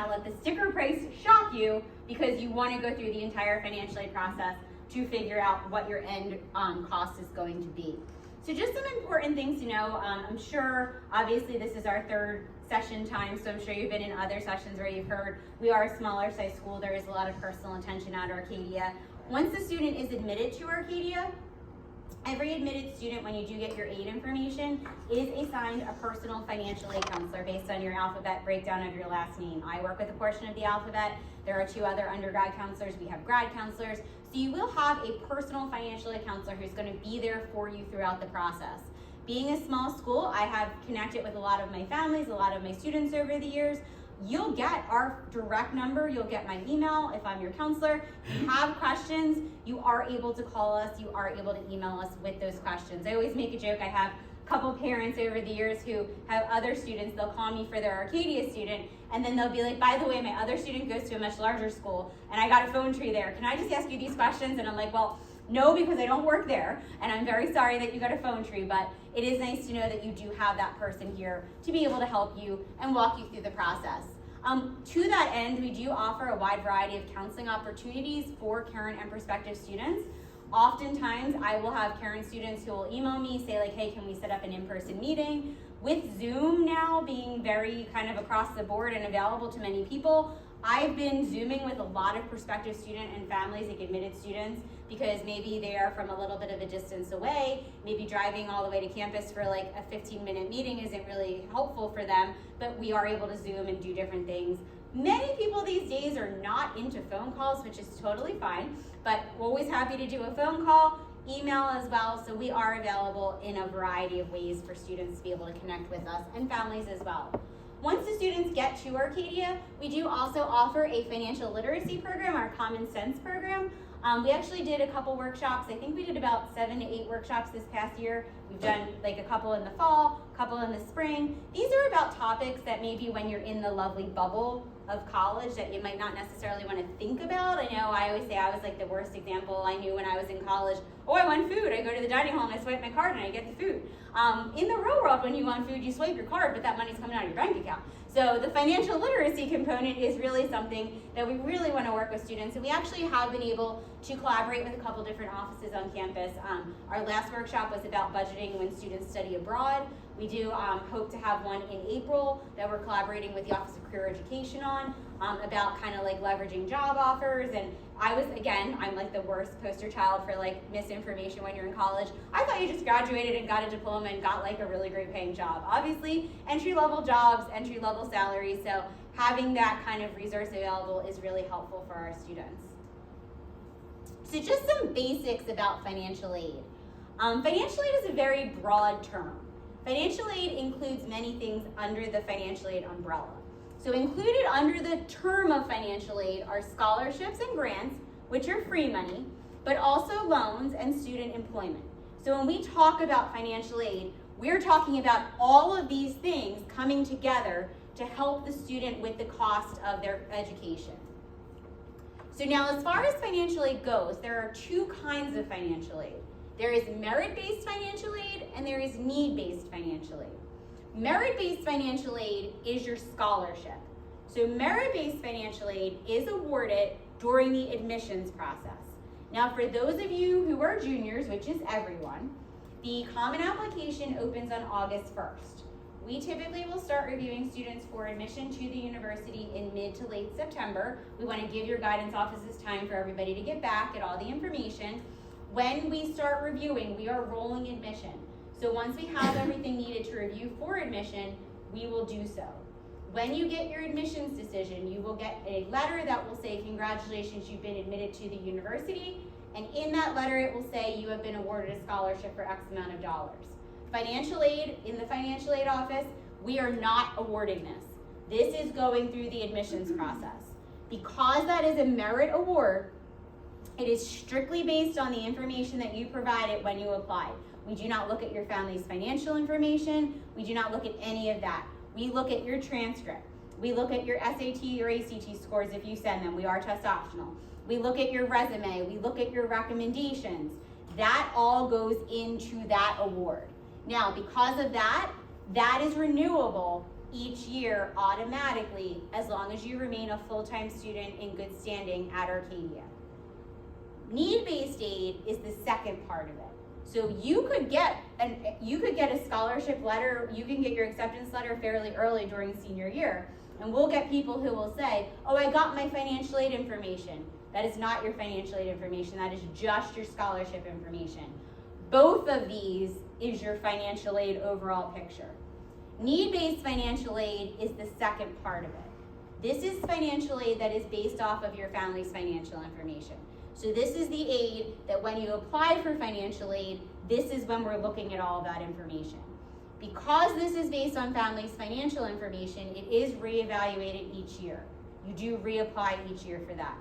kind of let the sticker price shock you because you want to go through the entire financial aid process to figure out what your end cost is going to be. So just some important things to know. I'm sure, obviously, this is our third session time, so I'm sure you've been in other sessions where you've heard we are a smaller size school. There is a lot of personal attention at Arcadia. Once the student is admitted to Arcadia, every admitted student, when you do get your aid information, is assigned a personal financial aid counselor based on your alphabet breakdown of your last name. I work with a portion of the alphabet. There are 2 other undergrad counselors. We have grad counselors. So you will have a personal financial aid counselor who's going to be there for you throughout the process. Being a small school, I have connected with a lot of my families, a lot of my students over the years. You'll get our direct number, you'll get my email if I'm your counselor. If you have questions, you are able to call us, you are able to email us with those questions. I always make a joke, I have a couple parents over the years who have other students, they'll call me for their Arcadia student, and then they'll be like, by the way, my other student goes to a much larger school, and I got a phone tree there. Can I just ask you these questions? And I'm like, well, no, because I don't work there, and I'm very sorry that you got a phone tree, but it is nice to know that you do have that person here to be able to help you and walk you through the process. To that end, we do offer a wide variety of counseling opportunities for current and prospective students. Oftentimes, I will have current students who will email me, say like, hey, can we set up an in-person meeting? With Zoom now being very kind of across the board and available to many people, I've been Zooming with a lot of prospective student and families, like admitted students, because maybe they are from a little bit of a distance away, maybe driving all the way to campus for like a 15-minute meeting isn't really helpful for them, but we are able to Zoom and do different things. Many people these days are not into phone calls, which is totally fine, but we're always happy to do a phone call, email as well, so we are available in a variety of ways for students to be able to connect with us and families as well. Once the students get to Arcadia, we do also offer a financial literacy program, our Common Sense program. We actually did a couple workshops. I think we did about 7 to 8 workshops this past year. We've done like a couple in the fall, a couple in the spring. These are about topics that maybe when you're in the lovely bubble of college that you might not necessarily want to think about. I know I always say I was like the worst example. I knew when I was in college, oh, I want food. I go to the dining hall and I swipe my card and I get the food. In the real world, when you want food, you swipe your card, but that money's coming out of your bank account. So the financial literacy component is really something that we really want to work with students. And we actually have been able to collaborate with a couple different offices on campus. Our last workshop was about budgeting when students study abroad. We do hope to have one in April that we're collaborating with the Office of Career Education on about kind of like leveraging job offers. And I'm like the worst poster child for like misinformation when you're in college. I thought you just graduated and got a diploma and got like a really great paying job. Obviously, entry-level jobs, entry-level salaries, so having that kind of resource available is really helpful for our students. So just some basics about financial aid. Financial aid is a very broad term. Financial aid includes many things under the financial aid umbrella. So included under the term of financial aid are scholarships and grants, which are free money, but also loans and student employment. So when we talk about financial aid, we're talking about all of these things coming together to help the student with the cost of their education. So now as far as financial aid goes, there are 2 kinds of financial aid. There is merit-based financial aid and there is need-based financial aid. Merit-based financial aid is your scholarship. So merit-based financial aid is awarded during the admissions process. Now for those of you who are juniors, which is everyone, the common application opens on August 1st. We typically will start reviewing students for admission to the university in mid to late September. We want to give your guidance offices time for everybody to get back, get all the information. When we start reviewing, we are rolling admission. So once we have everything needed to review for admission, we will do so. When you get your admissions decision, you will get a letter that will say, congratulations, you've been admitted to the university. And in that letter, it will say you have been awarded a scholarship for X amount of dollars. Financial aid, in the financial aid office, we are not awarding this. This is going through the admissions process. Because that is a merit award, it is strictly based on the information that you provided when you applied. We do not look at your family's financial information. We do not look at any of that. We look at your transcript. We look at your SAT or ACT scores if you send them. We are test optional. We look at your resume. We look at your recommendations. That all goes into that award. Now, because of that, that is renewable each year automatically as long as you remain a full-time student in good standing at Arcadia. Need-based aid is the second part of it. So you could get a scholarship letter, you can get your acceptance letter fairly early during senior year, and we'll get people who will say, oh, I got my financial aid information. That is not your financial aid information, that is just your scholarship information. Both of these is your financial aid overall picture. Need-based financial aid is the second part of it. This is financial aid that is based off of your family's financial information. So this is the aid that when you apply for financial aid, this is when we're looking at all of that information. Because this is based on family's financial information, it is reevaluated each year. You do reapply each year for that.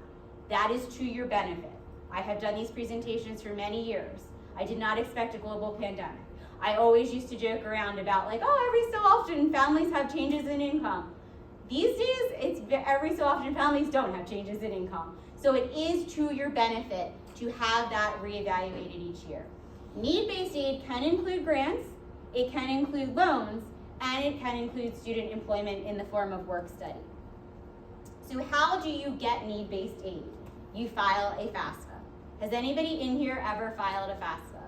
That is to your benefit. I have done these presentations for many years. I did not expect a global pandemic. I always used to joke around about like, oh, every so often families have changes in income. These days, it's every so often families don't have changes in income. So it is to your benefit to have that reevaluated each year. Need-based aid can include grants, it can include loans, and it can include student employment in the form of work study. So how do you get need-based aid? You file a FAFSA. Has anybody in here ever filed a FAFSA?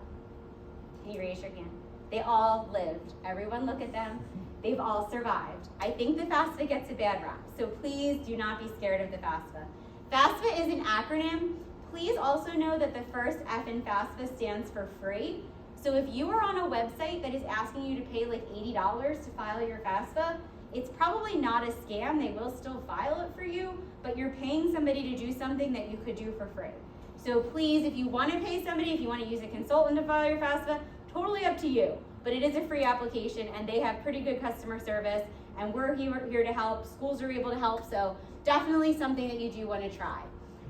Can you raise your hand? They all lived. Everyone look at them. They've all survived. I think the FAFSA gets a bad rap, so please do not be scared of the FAFSA. FAFSA is an acronym. Please also know that the first F in FAFSA stands for free. So if you are on a website that is asking you to pay like $80 to file your FAFSA, it's probably not a scam. They will still file it for you, but you're paying somebody to do something that you could do for free. So please, if you want to pay somebody, if you want to use a consultant to file your FAFSA, totally up to you. But it is a free application and they have pretty good customer service and we're here to help. Schools are able to help, so definitely something that you do want to try.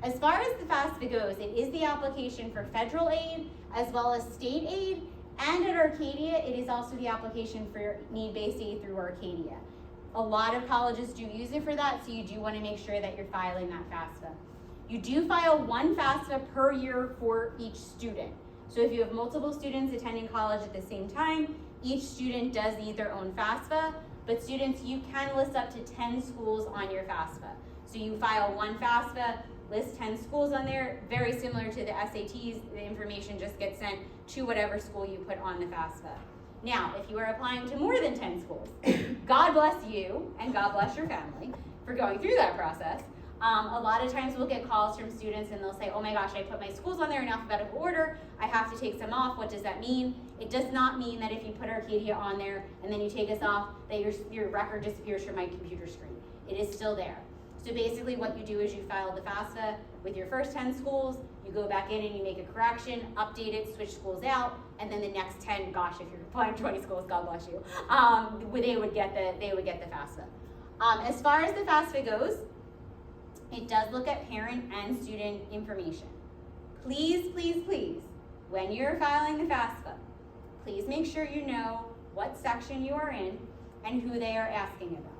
As far as the FAFSA goes, it is the application for federal aid as well as state aid, and at Arcadia, it is also the application for need-based aid through Arcadia. A lot of colleges do use it for that, so you do want to make sure that you're filing that FAFSA. You do file one FAFSA per year for each student. So if you have multiple students attending college at the same time, each student does need their own FAFSA, but students, you can list up to 10 schools on your FAFSA. So you file one FAFSA, list 10 schools on there, very similar to the SATs, the information just gets sent to whatever school you put on the FAFSA. Now, if you are applying to more than 10 schools, God bless you and God bless your family for going through that process. A lot of times we'll get calls from students and they'll say, oh my gosh, I put my schools on there in alphabetical order, I have to take some off, what does that mean? It does not mean that if you put Arcadia on there and then you take us off, that your record disappears from my computer screen. It is still there. So basically what you do is you file the FAFSA with your first 10 schools, you go back in and you make a correction, update it, switch schools out, and then the next 10, gosh, if you're applying 20 schools, God bless you, they would get the FAFSA. As far as the FAFSA goes, it does look at parent and student information. Please, please, please, when you're filing the FAFSA, please make sure you know what section you are in and who they are asking about.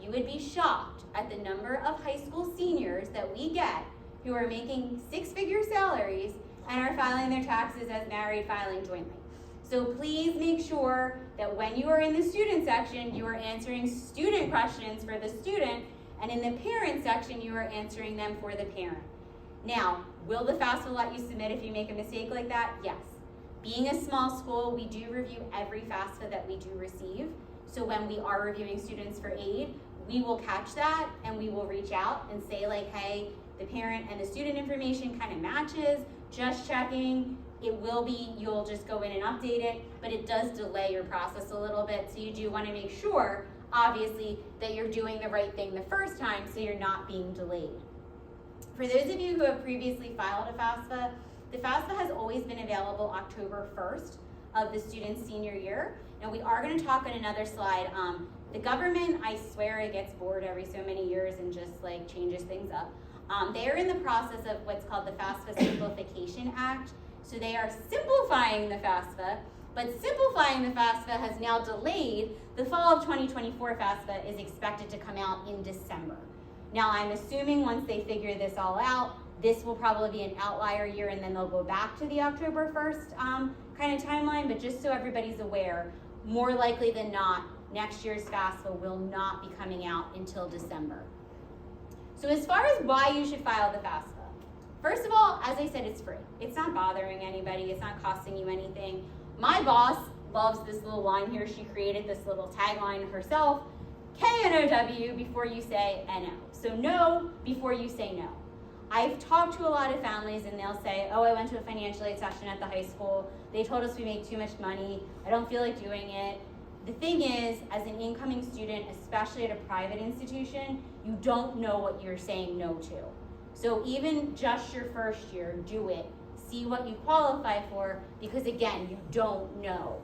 You would be shocked at the number of high school seniors that we get who are making six-figure salaries and are filing their taxes as married, filing jointly. So please make sure that when you are in the student section, you are answering student questions for the student, and in the parent section, you are answering them for the parent. Now, will the FAFSA let you submit if you make a mistake like that? Yes. Being a small school, we do review every FAFSA that we do receive. So when we are reviewing students for aid, we will catch that and we will reach out and say like, hey, the parent and the student information kind of matches, just checking. It will be, you'll just go in and update it, but it does delay your process a little bit. So you do want to make sure, obviously, that you're doing the right thing the first time so you're not being delayed. For those of you who have previously filed a FAFSA, the FAFSA has always been available October 1st of the student's senior year. Now we are going to talk on another slide. The government, I swear it gets bored every so many years and just like changes things up. They are in the process of what's called the FAFSA Simplification Act. So they are simplifying the FAFSA, but simplifying the FAFSA has now delayed. The fall of 2024 FAFSA is expected to come out in December. Now I'm assuming once they figure this all out, this will probably be an outlier year and then they'll go back to the October 1st kind of timeline, but just so everybody's aware, more likely than not, next year's FAFSA will not be coming out until December. So as far as why you should file the FAFSA, first of all, as I said, it's free. It's not bothering anybody. It's not costing you anything. My boss loves this little line here. She created this little tagline herself, KNOW before you say NO. So no before you say no. I've talked to a lot of families and they'll say, oh, I went to a financial aid session at the high school. They told us we make too much money. I don't feel like doing it. The thing is, as an incoming student, especially at a private institution, you don't know what you're saying no to. So even just your first year, do it. See what you qualify for, because again, you don't know.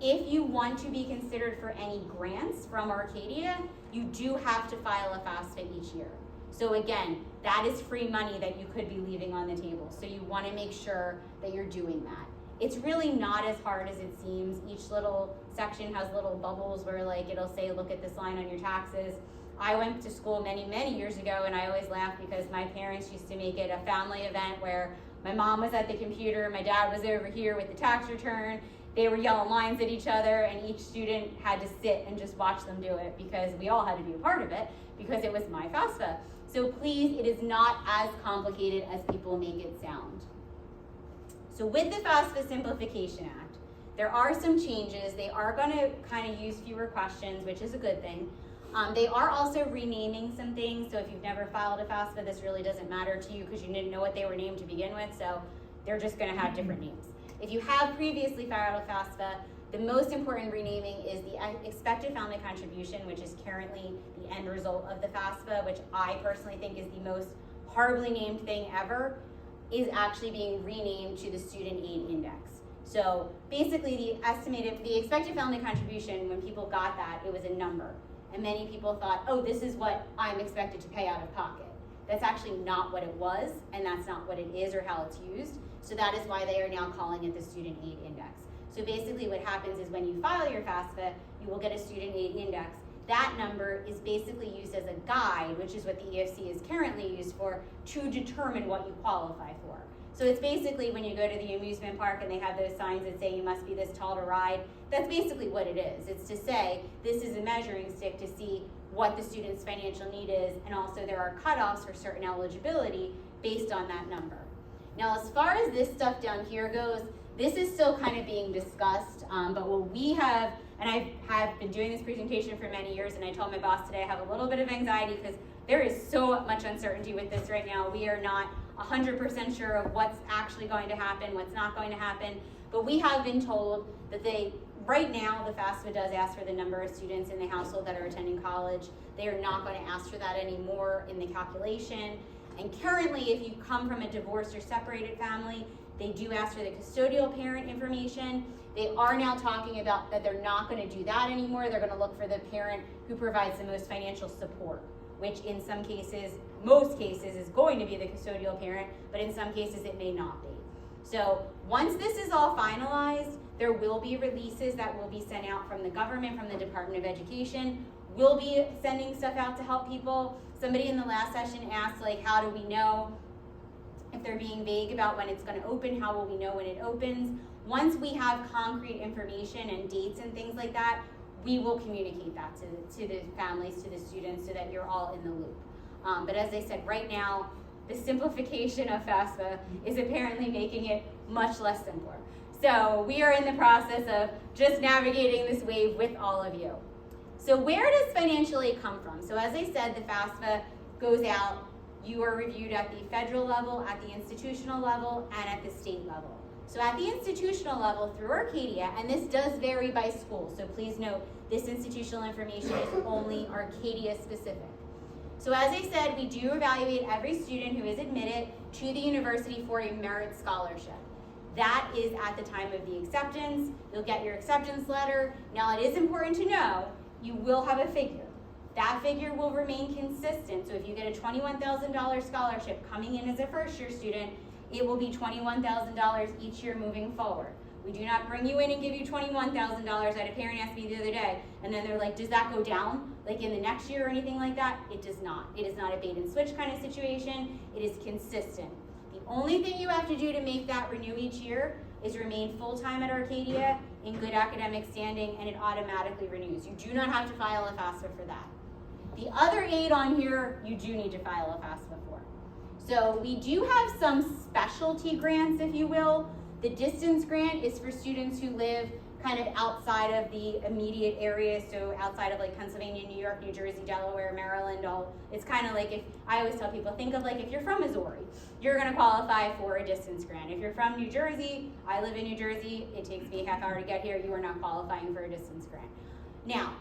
If you want to be considered for any grants from Arcadia, you do have to file a FAFSA each year. So again, that is free money that you could be leaving on the table. So you want to make sure that you're doing that. It's really not as hard as it seems. Each little section has little bubbles where like it'll say, look at this line on your taxes. I went to school many, many years ago, and I always laugh because my parents used to make it a family event where my mom was at the computer, my dad was over here with the tax return. They were yelling lines at each other, and each student had to sit and just watch them do it because we all had to be a part of it because it was my FAFSA. So please, it is not as complicated as people make it sound. So with the FAFSA Simplification Act, there are some changes. They are going to kind of use fewer questions, which is a good thing. They are also renaming some things, so if you've never filed a FAFSA, this really doesn't matter to you because you didn't know what they were named to begin with, so they're just going to have different names. If you have previously filed a FAFSA, the most important renaming is the expected family contribution, which is currently the end result of the FAFSA, which I personally think is the most horribly named thing ever, is actually being renamed to the Student Aid Index. So basically the expected family contribution, when people got that, it was a number. And many people thought, oh, this is what I'm expected to pay out of pocket. That's actually not what it was, and that's not what it is or how it's used. So that is why they are now calling it the Student Aid Index. So basically what happens is when you file your FAFSA, you will get a Student Aid Index. That number is basically used as a guide, which is what the EFC is currently used for, to determine what you qualify for. So it's basically when you go to the amusement park and they have those signs that say you must be this tall to ride, that's basically what it is. It's to say this is a measuring stick to see what the student's financial need is, and also there are cutoffs for certain eligibility based on that number. Now as far as this stuff down here goes, this is still kind of being discussed, but what we have, and I have been doing this presentation for many years, and I told my boss today I have a little bit of anxiety because there is so much uncertainty with this right now. We are not 100% sure of what's actually going to happen, what's not going to happen, but we have been told that right now the FAFSA does ask for the number of students in the household that are attending college. They are not going to ask for that anymore in the calculation. And currently, if you come from a divorced or separated family, they do ask for the custodial parent information. They are now talking about that they're not going to do that anymore. They're going to look for the parent who provides the most financial support, which in some cases, most cases, is going to be the custodial parent, but in some cases it may not be. So once this is all finalized, there will be releases that will be sent out from the government, from the Department of Education. We'll be sending stuff out to help people. Somebody in the last session asked, like, how do we know if they're being vague about when it's going to open? How will we know when it opens? Once we have concrete information and dates and things like that, we will communicate that to the families, to the students, so that you're all in the loop. But as I said, right now, the simplification of FAFSA is apparently making it much less simpler. So we are in the process of just navigating this wave with all of you. So where does financial aid come from? So as I said, the FAFSA goes out. You are reviewed at the federal level, at the institutional level, and at the state level. So at the institutional level through Arcadia, and this does vary by school, so please note this institutional information is only Arcadia specific. So as I said, we do evaluate every student who is admitted to the university for a merit scholarship. That is at the time of the acceptance. You'll get your acceptance letter. Now it is important to know you will have a figure. That figure will remain consistent. So if you get a $21,000 scholarship coming in as a first year student, it will be $21,000 each year moving forward. We do not bring you in and give you $21,000. I had a parent ask me the other day, and then they're like, does that go down like in the next year or anything like that? It does not. It is not a bait and switch kind of situation. It is consistent. The only thing you have to do to make that renew each year is remain full-time at Arcadia in good academic standing, and it automatically renews. You do not have to file a FAFSA for that. The other aid on here, you do need to file a FAFSA for. So we do have some specialty grants, if you will. The distance grant is for students who live kind of outside of the immediate area, so outside of like Pennsylvania, New York, New Jersey, Delaware, Maryland, it's kind of like, if I always tell people, think of like if you're from Missouri, you're gonna qualify for a distance grant. If you're from New Jersey, I live in New Jersey, it takes me a half hour to get here, you are not qualifying for a distance grant. Now,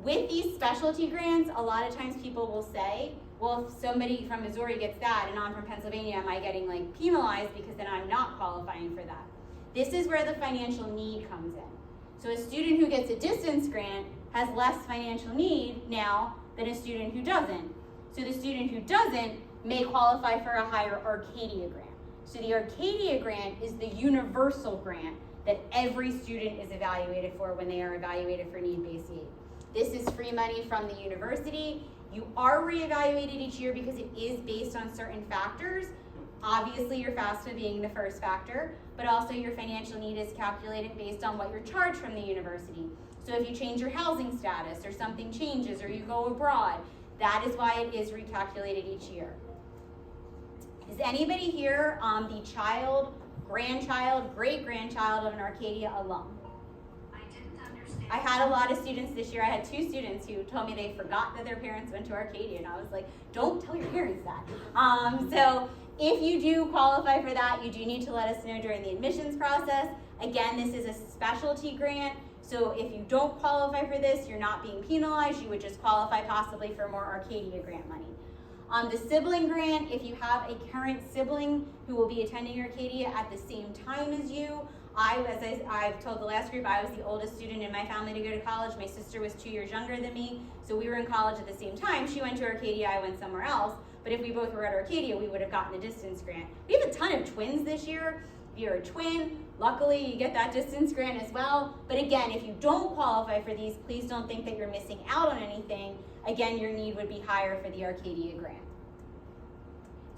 with these specialty grants, a lot of times people will say, well, if somebody from Missouri gets that and I'm from Pennsylvania, am I getting like penalized because then I'm not qualifying for that? This is where the financial need comes in. So a student who gets a distance grant has less financial need now than a student who doesn't. So the student who doesn't may qualify for a higher Arcadia grant. So the Arcadia grant is the universal grant that every student is evaluated for when they are evaluated for need-based aid. This is free money from the university. You are reevaluated each year because it is based on certain factors. Obviously, your FAFSA being the first factor, but also your financial need is calculated based on what you're charged from the university. So if you change your housing status or something changes or you go abroad, that is why it is recalculated each year. Is anybody here the child, grandchild, great-grandchild of an Arcadia alum? I didn't understand. I had a lot of students this year. I had 2 students who told me they forgot that their parents went to Arcadia, and I was like, don't tell your parents that. So if you do qualify for that, you do need to let us know during the admissions process. Again, this is a specialty grant, so if you don't qualify for this, you're not being penalized. You would just qualify possibly for more Arcadia grant money. The sibling grant, if you have a current sibling who will be attending Arcadia at the same time as you, as I've told the last group, I was the oldest student in my family to go to college. My sister was 2 years younger than me, so we were in college at the same time. She went to Arcadia, I went somewhere else, but if we both were at Arcadia, we would have gotten a distance grant. We have a ton of twins this year. If you're a twin, luckily you get that distance grant as well. But again, if you don't qualify for these, please don't think that you're missing out on anything. Again, your need would be higher for the Arcadia grant.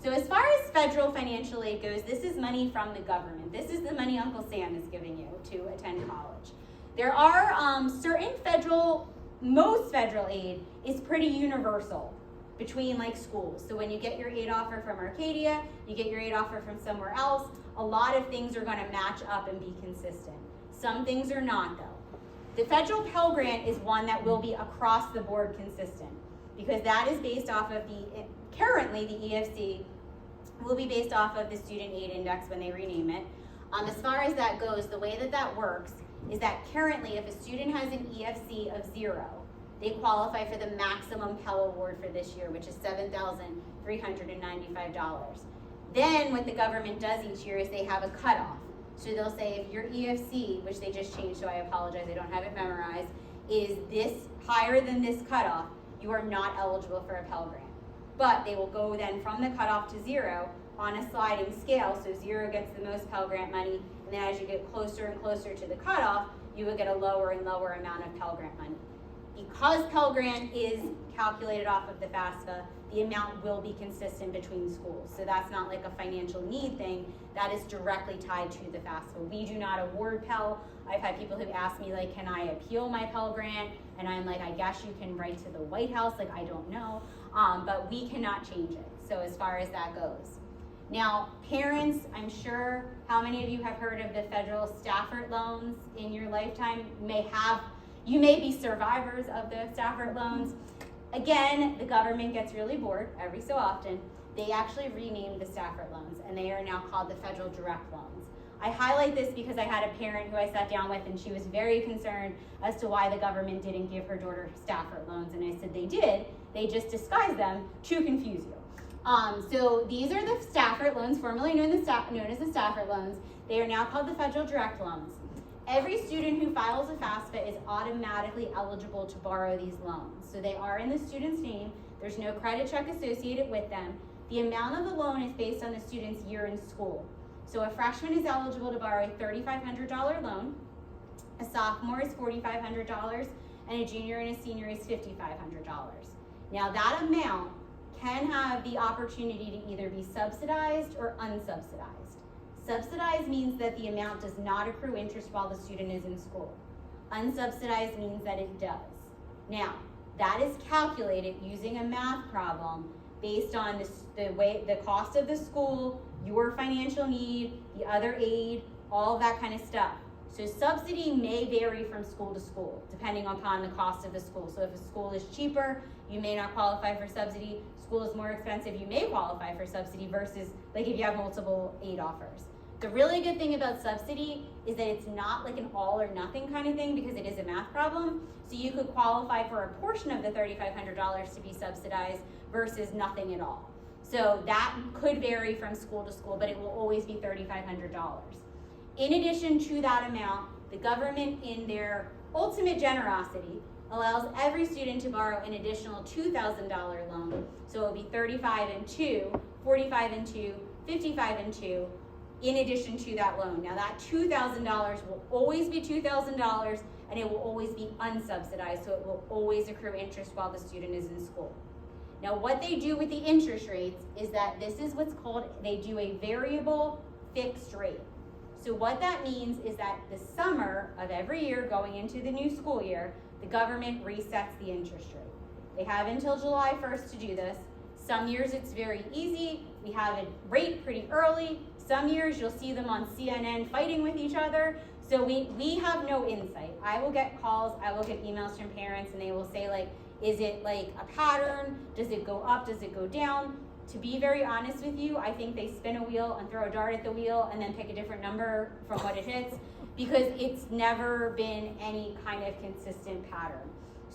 So as far as federal financial aid goes, this is money from the government. This is the money Uncle Sam is giving you to attend college. There are certain most federal aid is pretty universal between like schools. So when you get your aid offer from Arcadia, you get your aid offer from somewhere else, a lot of things are gonna match up and be consistent. Some things are not though. The federal Pell Grant is one that will be across the board consistent because that is based off of currently the EFC will be based off of the Student Aid Index when they rename it. As far as that goes, the way that works is that currently if a student has an EFC of 0, they qualify for the maximum Pell Award for this year, which is $7,395. Then what the government does each year is they have a cutoff. So they'll say if your EFC, which they just changed, so I apologize, I don't have it memorized, is this higher than this cutoff, you are not eligible for a Pell Grant. But they will go then from the cutoff to 0 on a sliding scale, so 0 gets the most Pell Grant money, and then as you get closer and closer to the cutoff, you will get a lower and lower amount of Pell Grant money. Because Pell Grant is calculated off of the FAFSA, the amount will be consistent between schools. So that's not like a financial need thing, that is directly tied to the FAFSA. We do not award Pell. I've had people who've asked me like, can I appeal my Pell Grant? And I'm like, I guess you can write to the White House, like I don't know, but we cannot change it. So as far as that goes. Now, parents, I'm sure how many of you have heard of the federal Stafford loans in your lifetime? You may be survivors of the Stafford loans. Again, the government gets really bored every so often. They actually renamed the Stafford loans and they are now called the Federal Direct Loans. I highlight this because I had a parent who I sat down with and she was very concerned as to why the government didn't give her daughter Stafford loans, and I said they did, they just disguised them to confuse you. So these are the Stafford loans, formerly known as the Stafford loans. They are now called the Federal Direct Loans. Every student who files a FAFSA is automatically eligible to borrow these loans. So they are in the student's name. There's no credit check associated with them. The amount of the loan is based on the student's year in school. So a freshman is eligible to borrow a $3,500 loan. A sophomore is $4,500, and a junior and a senior is $5,500. Now that amount can have the opportunity to either be subsidized or unsubsidized. Subsidized means that the amount does not accrue interest while the student is in school. Unsubsidized means that it does. Now, that is calculated using a math problem based on the cost of the school, your financial need, the other aid, all of that kind of stuff. So subsidy may vary from school to school, depending upon the cost of the school. So if a school is cheaper, you may not qualify for subsidy. School is more expensive, you may qualify for subsidy versus like if you have multiple aid offers. The really good thing about subsidy is that it's not like an all or nothing kind of thing because it is a math problem. So you could qualify for a portion of the $3,500 to be subsidized versus nothing at all. So that could vary from school to school, but it will always be $3,500. In addition to that amount, the government, in their ultimate generosity, allows every student to borrow an additional $2,000 loan. So it will be 35 and 2, 45 and 2, 55 and 2, in addition to that loan. Now that $2,000 will always be $2,000 and it will always be unsubsidized, so it will always accrue interest while the student is in school. Now what they do with the interest rates is that this is what's called, they do a variable fixed rate. So what that means is that the summer of every year going into the new school year, the government resets the interest rate. They have until July 1st to do this. Some years it's very easy. We have a rate pretty early. Some years you'll see them on CNN fighting with each other. So we have no insight. I will get calls, I will get emails from parents and they will say like, is it like a pattern? Does it go up? Does it go down? To be very honest with you, I think they spin a wheel and throw a dart at the wheel and then pick a different number from what it hits because it's never been any kind of consistent pattern.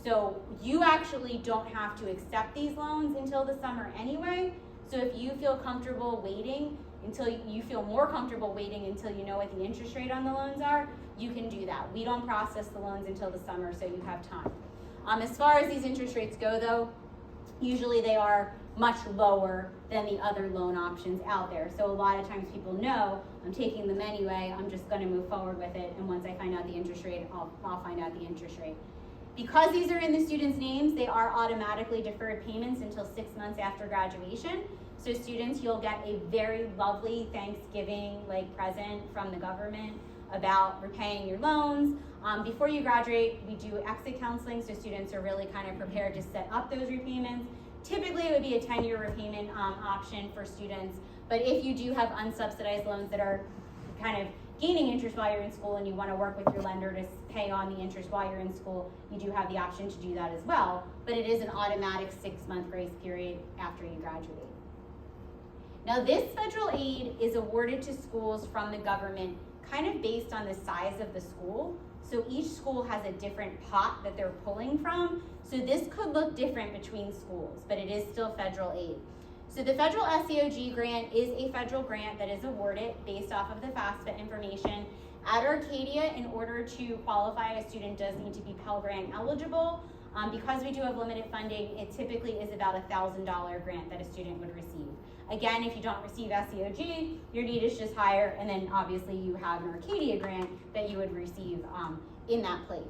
So you actually don't have to accept these loans until the summer anyway. So if you feel comfortable waiting until you feel more comfortable waiting until you know what the interest rate on the loans are, you can do that. We don't process the loans until the summer, so you have time. As far as these interest rates go though, usually they are much lower than the other loan options out there. So a lot of times people know, I'm taking them anyway, I'm just gonna move forward with it, and once I find out the interest rate, I'll find out the interest rate. Because these are in the students' names, they are automatically deferred payments until 6 months after graduation. So students, you'll get a very lovely Thanksgiving present from the government about repaying your loans. Before you graduate, we do exit counseling, so students are really kind of prepared to set up those repayments. Typically, it would be a 10-year repayment option for students, but if you do have unsubsidized loans that are kind of gaining interest while you're in school and you want to work with your lender to pay on the interest while you're in school, you do have the option to do that as well, but it is an automatic 6-month grace period after you graduate. Now, this federal aid is awarded to schools from the government kind of based on the size of the school. So each school has a different pot that they're pulling from. So this could look different between schools, but it is still federal aid. So the federal SEOG grant is a federal grant that is awarded based off of the FAFSA information. At Arcadia, in order to qualify, a student does need to be Pell Grant eligible. Because we do have limited funding, it typically is about a $1,000 grant that a student would receive. Again, if you don't receive SEOG, your need is just higher, and then obviously you have an Arcadia grant that you would receive in that place.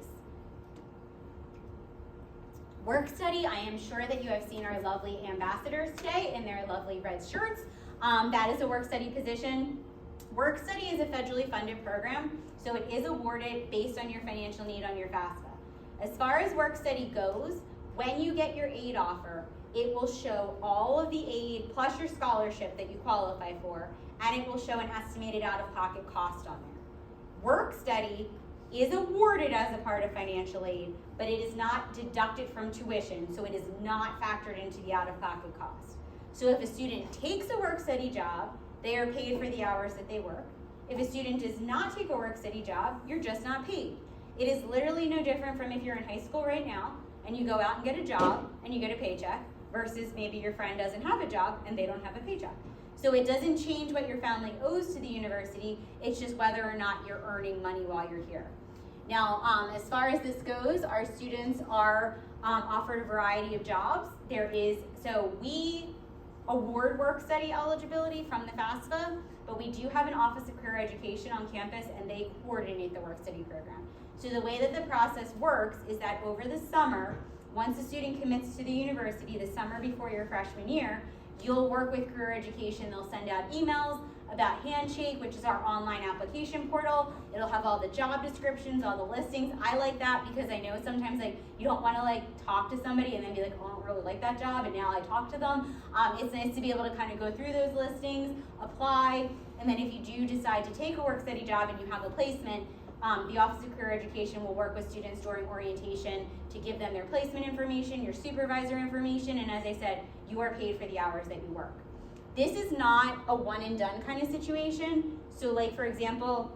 Work study, I am sure that you have seen our lovely ambassadors today in their lovely red shirts. That is a work study position. Work study is a federally funded program, so it is awarded based on your financial need on your FAFSA. As far as work study goes, when you get your aid offer, it will show all of the aid plus your scholarship that you qualify for, and it will show an estimated out-of-pocket cost on there. Work study is awarded as a part of financial aid, but it is not deducted from tuition, so it is not factored into the out-of-pocket cost. So if a student takes a work study job, they are paid for the hours that they work. If a student does not take a work study job, you're just not paid. It is literally no different from if you're in high school right now and you go out and get a job and you get a paycheck versus maybe your friend doesn't have a job and they don't have a paycheck. So it doesn't change what your family owes to the university, it's just whether or not you're earning money while you're here. Now, as far as this goes, our students are offered a variety of jobs. So we award work study eligibility from the FAFSA, but we do have an Office of Career Education on campus and they coordinate the work study program. So the way that the process works is that over the summer, once a student commits to the university, the summer before your freshman year, You'll work with Career Education. They'll send out emails about Handshake, which is our online application portal. It'll have all the job descriptions, all the listings. I like that because I know sometimes like you don't want to like talk to somebody and then be like, oh, I don't really like that job, and now I talk to them. It's nice to be able to kind of go through those listings, apply, and then if you do decide to take a work study job and you have a placement, the Office of Career Education will work with students during orientation to give them their placement information, your supervisor information, and as I said, you are paid for the hours that you work. This is not a one and done kind of situation. So like, for example,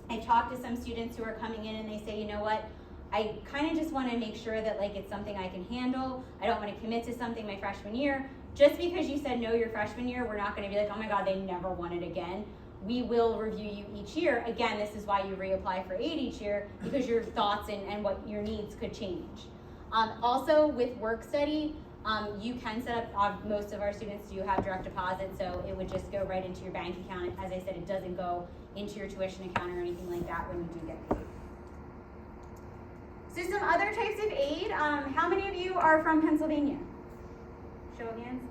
I talked to some students who are coming in and they say, you know what, I kind of just want to make sure that like it's something I can handle. I don't want to commit to something my freshman year. Just because you said no your freshman year, we're not going to be like, oh my God, they never want it again. We will review you each year. Again, this is why you reapply for aid each year, because your thoughts and what your needs could change. Also with work study, you can set up, most of our students do have direct deposit, so it would just go right into your bank account. As I said, it doesn't go into your tuition account or anything like that when you do get paid. So some other types of aid, how many of you are from Pennsylvania? Show of hands.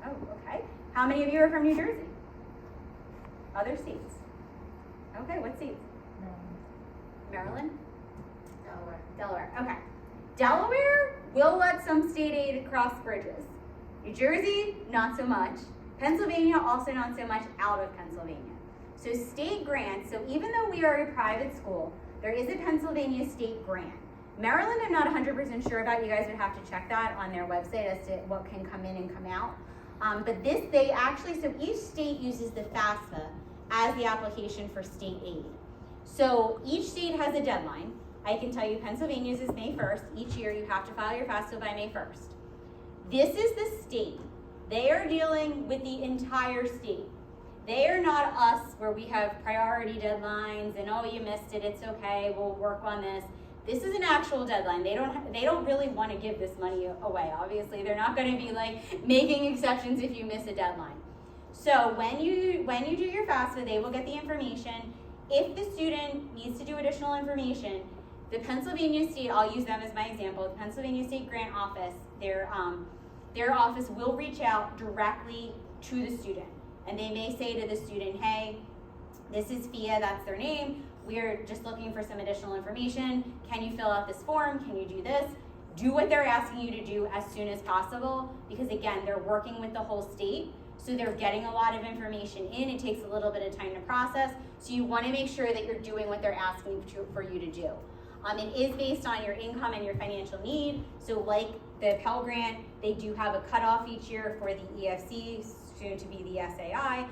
Oh, okay. How many of you are from New Jersey? Other states? Okay, what states? Maryland? Delaware, okay. Delaware will let some state aid cross bridges. New Jersey, not so much. Pennsylvania, also not so much out of Pennsylvania. So state grants, so even though we are a private school, there is a Pennsylvania state grant. Maryland, I'm not 100% sure about. You guys would have to check that on their website as to what can come in and come out. But this, they actually, so each state uses the FAFSA as the application for state aid. So each state has a deadline. I can tell you Pennsylvania's is May 1st. Each year you have to file your FAFSA by May 1st. This is the state. They are dealing with the entire state. They are not us where we have priority deadlines and oh, you missed it, it's okay, we'll work on this. This is an actual deadline. They don't really want to give this money away. Obviously, they're not going to be like making exceptions if you miss a deadline. So when you do your FAFSA, they will get the information. If the student needs to do additional information, the Pennsylvania State, I'll use them as my example, the Pennsylvania State Grant Office, their office will reach out directly to the student. And they may say to the student, hey, this is FIA, that's their name. We're just looking for some additional information. Can you fill out this form? Can you do this? Do what they're asking you to do as soon as possible, because again, they're working with the whole state. So they're getting a lot of information in. It takes a little bit of time to process. So you want to make sure that you're doing what they're asking for you to do. It is based on your income and your financial need. So like the Pell Grant, they do have a cutoff each year for the EFC, soon to be the SAI,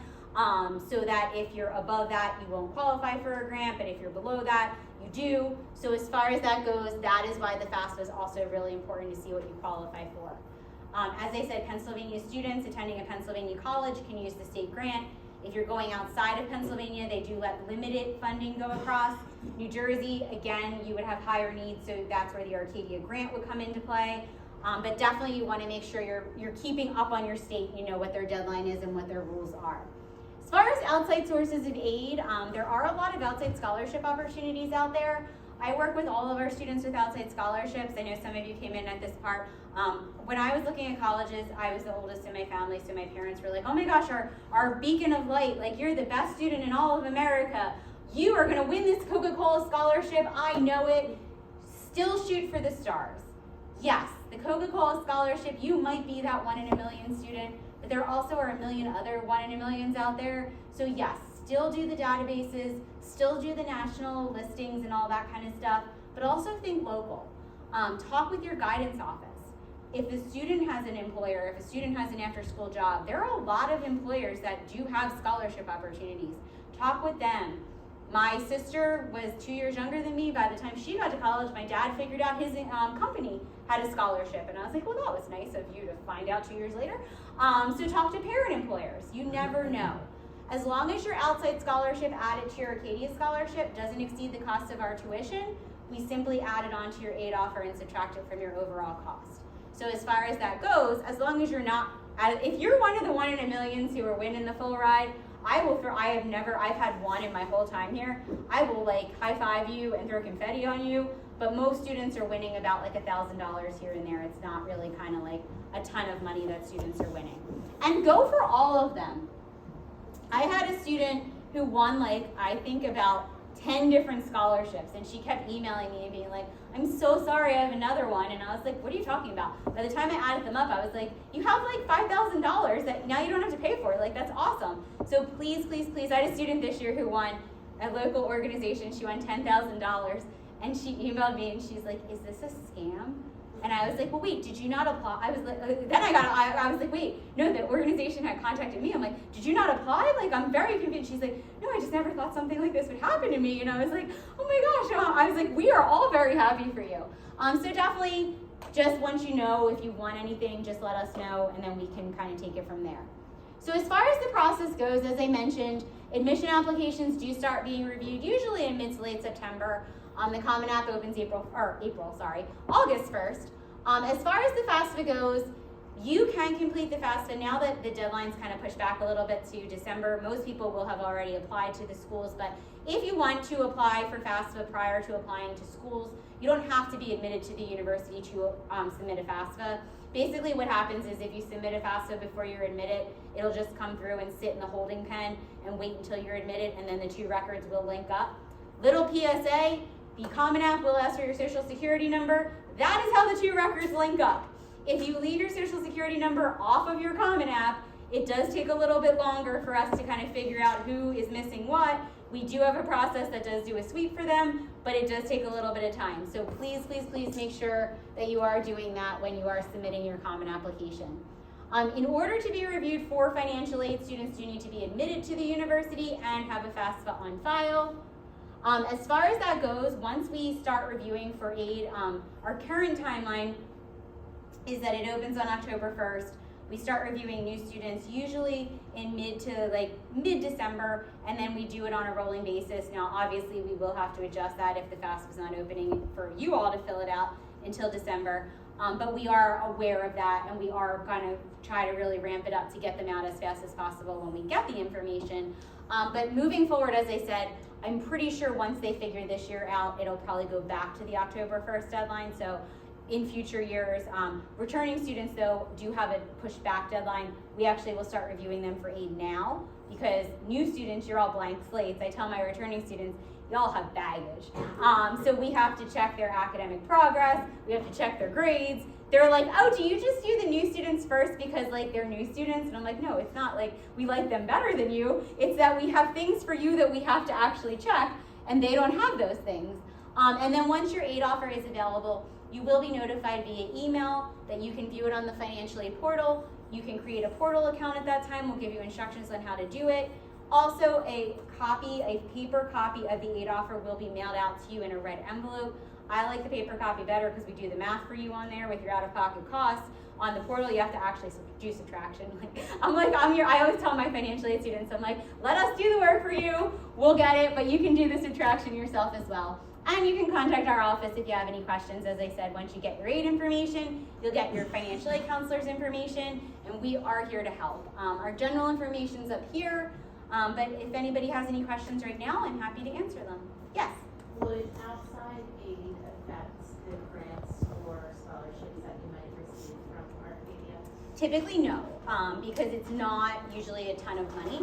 so that if you're above that, you won't qualify for a grant, but if you're below that, you do. So as far as that goes, that is why the FAFSA is also really important to see what you qualify for. As I said, Pennsylvania students attending a Pennsylvania college can use the state grant. If you're going outside of Pennsylvania, they do let limited funding go across. New Jersey, again, you would have higher needs, so that's where the Arcadia grant would come into play. But definitely you want to make sure you're keeping up on your state, you know what their deadline is and what their rules are. As far as outside sources of aid, there are a lot of outside scholarship opportunities out there. I work with all of our students with outside scholarships. I know some of you came in at this part. When I was looking at colleges, I was the oldest in my family, so my parents were like, oh my gosh, our beacon of light, like you're the best student in all of America. You are gonna win this Coca-Cola scholarship, I know it. Still shoot for the stars. Yes, the Coca-Cola scholarship, you might be that 1 in a million student, but there also are a million other 1 in a millions out there. So yes, still do the databases, still do the national listings and all that kind of stuff, but also think local. Talk with your guidance office. If the student has an employer, if a student has an after-school job, there are a lot of employers that do have scholarship opportunities. Talk with them. My sister was 2 years younger than me. By the time she got to college, my dad figured out his company had a scholarship. And I was like, well, that was nice of you to find out 2 years later. So talk to parent employers. You never know. As long as your outside scholarship added to your Arcadia scholarship doesn't exceed the cost of our tuition, we simply add it onto your aid offer and subtract it from your overall cost. So as far as that goes, as long as you're not, if you're one of the 1 in a millions who are winning the full ride, I've had one in my whole time here. I will like high five you and throw confetti on you. but most students are winning about like $1,000 here and there. It's not really kind of like a ton of money that students are winning. And go for all of them. I had a student who won like, I think about 10 different scholarships, and she kept emailing me and being like, I'm so sorry, I have another one. And I was like, what are you talking about? By the time I added them up, I was like, you have like $5,000 that now you don't have to pay for. Like, that's awesome. So please, please, please, I had a student this year who won a local organization. She won $10,000, and she emailed me and she's like, is this a scam? And I was like, well, wait, did you not apply? I was like, then I was like, wait, no, the organization had contacted me. I'm like, did you not apply? Like, I'm very confused. She's like, no, I just never thought something like this would happen to me. And I was like, oh my gosh. I was like, we are all very happy for you. So definitely, just once you know, if you want anything, just let us know, and then we can kind of take it from there. So as far as the process goes, as I mentioned, admission applications do start being reviewed usually in mid to late September. The Common App opens August 1st. As far as the FAFSA goes, you can complete the FAFSA now that the deadline's kind of pushed back a little bit to December. Most people will have already applied to the schools, but if you want to apply for FAFSA prior to applying to schools, you don't have to be admitted to the university to submit a FAFSA. Basically what happens is if you submit a FAFSA before you're admitted, it'll just come through and sit in the holding pen and wait until you're admitted, and then the two records will link up. Little PSA, the Common App will ask for your social security number. That is how the two records link up. If you leave your social security number off of your Common App, it does take a little bit longer for us to kind of figure out who is missing what. We do have a process that does do a sweep for them, but it does take a little bit of time. So please, please, please make sure that you are doing that when you are submitting your Common Application. In order to be reviewed for financial aid, students do need to be admitted to the university and have a FAFSA on file. As far as that goes, once we start reviewing for aid, our current timeline is that it opens on October 1st. We start reviewing new students usually in mid-December, and then we do it on a rolling basis. Now, obviously, we will have to adjust that if the FAFSA is not opening for you all to fill it out until December. But we are aware of that, and we are going to try to really ramp it up to get them out as fast as possible when we get the information. But moving forward, as I said, I'm pretty sure once they figure this year out, it'll probably go back to the October 1st deadline. So in future years, returning students, though, do have a pushed back deadline. We actually will start reviewing them for aid now, because new students, you're all blank slates. I tell my returning students, y'all have baggage. So we have to check their academic progress. We have to check their grades. They're like, oh, do you just do the new students first because like they're new students? And I'm like, no, it's not like we like them better than you. It's that we have things for you that we have to actually check, and they don't have those things. And then once your aid offer is available, you will be notified via email that you can view it on the financial aid portal. You can create a portal account at that time. We'll give you instructions on how to do it. Also, a paper copy of the aid offer will be mailed out to you in a red envelope. I like the paper copy better because we do the math for you on there with your out-of-pocket costs. On the portal, you have to actually do subtraction. I always tell my financial aid students, I'm like, let us do the work for you. We'll get it, but you can do the subtraction yourself as well. And you can contact our office if you have any questions. As I said, once you get your aid information, you'll get your financial aid counselor's information, and we are here to help. Our general information's up here, but if anybody has any questions right now, I'm happy to answer them. Yes? Would outside aid affect the grants or scholarships that you might receive from Arcadia? Typically no, because it's not usually a ton of money.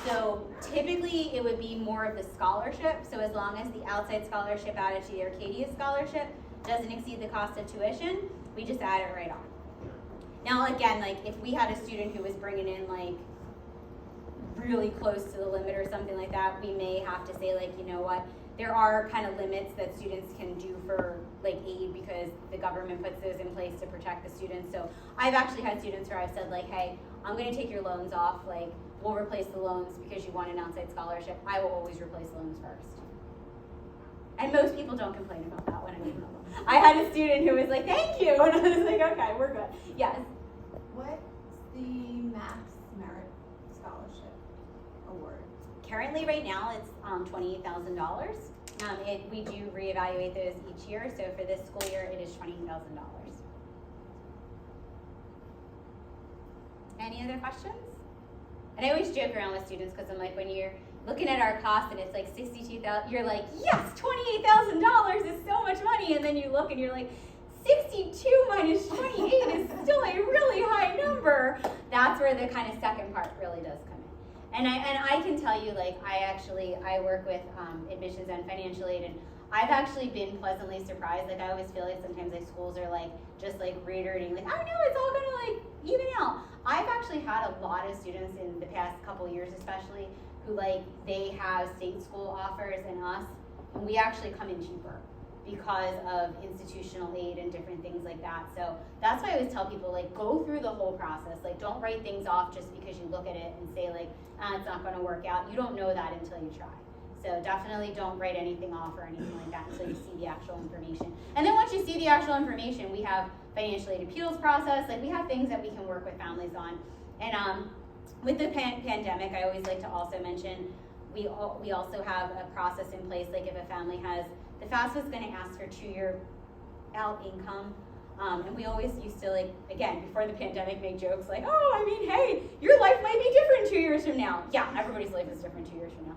So typically it would be more of the scholarship. So as long as the outside scholarship added to the Arcadia scholarship doesn't exceed the cost of tuition, we just add it right on. Now again, like if we had a student who was bringing in like really close to the limit or something like that, we may have to say like, you know what, there are kind of limits that students can do for like aid because the government puts those in place to protect the students. So I've actually had students where I've said like, hey, I'm gonna take your loans off, like we'll replace the loans because you want an outside scholarship. I will always replace loans first. And most people don't complain about that when I give them. I had a student who was like, thank you, and I was like, okay, we're good. Yes? What's the max merit scholarship award? Currently, right now, it's $28,000. We do reevaluate those each year. So for this school year, it is $20,000. Any other questions? And I always joke around with students because I'm like, when you're looking at our costs and it's like $62,000, you're like, yes, $28,000 is so much money. And then you look and you're like, 62 minus 28 is still a really high number. That's where the kind of second part really does come in. And I can tell you, like, I work with admissions and financial aid, and I've actually been pleasantly surprised. Like, I always feel like sometimes like schools are like just like reiterating, like, I know it's all gonna like even out. I've actually had a lot of students in the past couple years, especially, who like they have state school offers and us, and we actually come in cheaper because of institutional aid and different things like that. So that's why I always tell people, like, go through the whole process. Like, don't write things off just because you look at it and say like, it's not going to work out. You don't know that until you try. So definitely don't write anything off or anything like that until you see the actual information. And then once you see the actual information, we have financial aid appeals process. Like, we have things that we can work with families on. And with the pandemic, I always like to also mention, we also have a process in place. Like, if a family has, the FAFSA is going to ask for 2-year out income. And we always used to, like, again, before the pandemic, make jokes like, oh, I mean, hey, your life might be different 2 years from now. Yeah, everybody's life is different 2 years from now.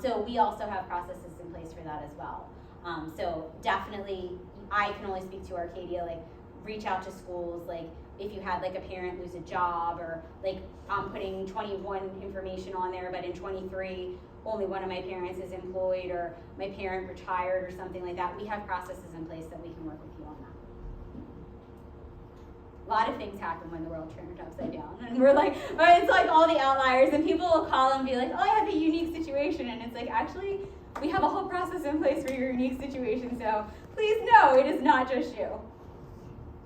So we also have processes in place for that as well. So definitely, I can only speak to Arcadia, like, reach out to schools, like, if you had like a parent lose a job, or like I'm putting 21 information on there, but in 23, only one of my parents is employed, or my parent retired or something like that. We have processes in place that we can work with you on that. A lot of things happen when the world turned upside down, and we're like, it's like all the outliers, and people will call and be like, oh, I have a unique situation, and it's like, actually, we have a whole process in place for your unique situation, so please know it is not just you.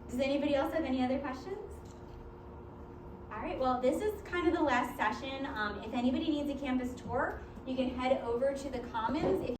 Does anybody else have any other questions? All right, well, this is kind of the last session. If anybody needs a campus tour, you can head over to the Commons.